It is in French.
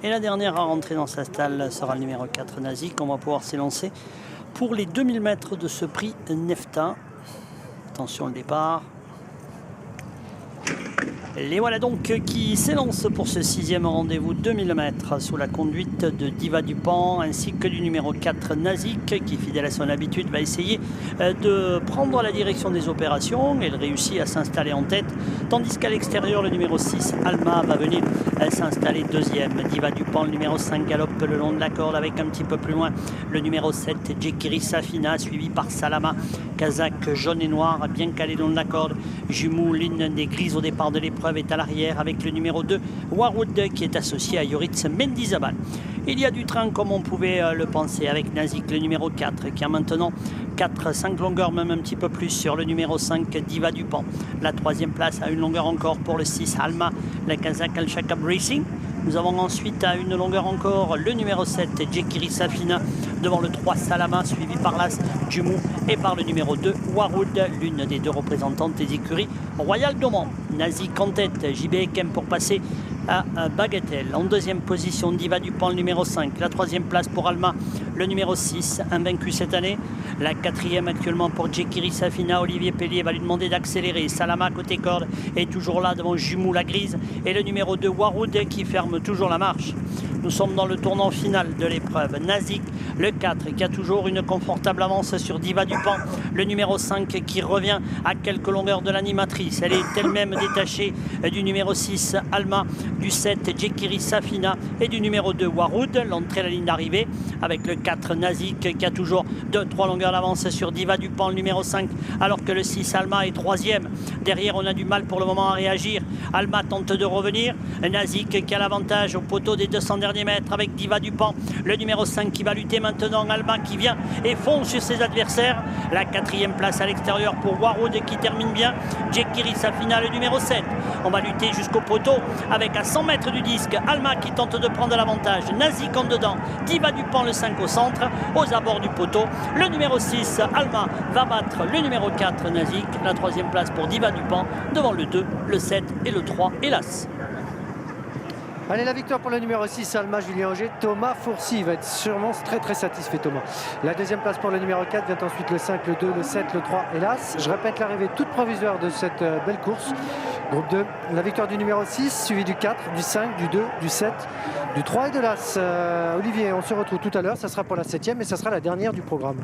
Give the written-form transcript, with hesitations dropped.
Et la dernière à rentrer dans sa stalle sera le numéro 4, Nazik. On va pouvoir s'élancer pour les 2000 mètres de ce prix Nefta. Attention le départ. Les voilà donc qui s'élancent pour ce 6e rendez-vous 2000 mètres sous la conduite de Diva Dupont ainsi que du numéro 4 Nazik qui, fidèle à son habitude, va essayer de prendre la direction des opérations. Elle réussit à s'installer en tête, tandis qu'à l'extérieur le numéro 6 Alma va venir s'installer deuxième. Diva Dupont, le numéro 5, galope le long de la corde avec un petit peu plus loin le numéro 7 Jekiri Safina, suivi par Salama, Kazakh jaune et noir, bien calé le long de la corde. Jumou, l'une des grises au départ de l'épreuve, est à l'arrière avec le numéro 2 Warwood qui est associé à Yoritz Mendizabal. Il y a du train comme on pouvait le penser avec Nazik, le numéro 4 qui a maintenant 4-5 longueurs, même un petit peu plus sur le numéro 5 Diva Dupont. La troisième place à une longueur encore pour le 6 Alma, la Kazakh Al Shakab Racing. Nous avons ensuite à une longueur encore le numéro 7 Jekiri Safina devant le 3 Salama, suivi par l'As Jumou et par le numéro 2 Warwood, l'une des deux représentantes des écuries Royal Daumont. Nazik en tête, JB Ekem pour passer à Bagatelle. En deuxième position, Diva Dupont, le numéro 5. La troisième place pour Alma, le numéro 6, invaincu cette année. La quatrième actuellement pour Jekiri Safina. Olivier Pellier va lui demander d'accélérer. Salama côté corde est toujours là devant Jumou la grise. Et le numéro 2 Warwood qui ferme toujours la marche. Nous sommes dans le tournant final de l'épreuve. Nazik, le 4, qui a toujours une confortable avance sur Diva Dupont. Le numéro 5 qui revient à quelques longueurs de l'animatrice. Elle est elle-même détachée du numéro 6 Alma, du 7 Jekiri Safina et du numéro 2 Warwood. L'entrée à la ligne d'arrivée avec le 4 Nazik qui a toujours 2-3 longueurs d'avance sur Diva Dupont, le numéro 5, alors que le 6 Alma est troisième. Derrière, on a du mal pour le moment à réagir. Alma tente de revenir. Nazik qui a l'avantage au poteau des 200 derniers mètres avec Diva Dupont, le numéro 5 qui va lutter maintenant. Alma qui vient et fonce sur ses adversaires. La quatrième place à l'extérieur pour Warwood qui termine bien. Jekiri Safina, le numéro 7. On va lutter jusqu'au poteau avec à 100 mètres du disque Alma qui tente de prendre l'avantage. Nazik en dedans, Diva Dupont le 5 au centre, aux abords du poteau. Le numéro 6 Alma va battre le numéro 4 Nazik. La troisième place pour Diva Dupont devant le 2, le 7 et le 3 hélas. Allez, la victoire pour le numéro 6, Alma, Julien Auger. Thomas Fourcy va être sûrement très satisfait, Thomas. La deuxième place pour le numéro 4 vient ensuite le 5, le 2, le 7, le 3, hélas. Je répète l'arrivée toute provisoire de cette belle course. Groupe 2, la victoire du numéro 6, suivi du 4, du 5, du 2, du 7, du 3 et de l'As. Olivier, on se retrouve tout à l'heure. Ça sera pour la 7e et ça sera la dernière du programme.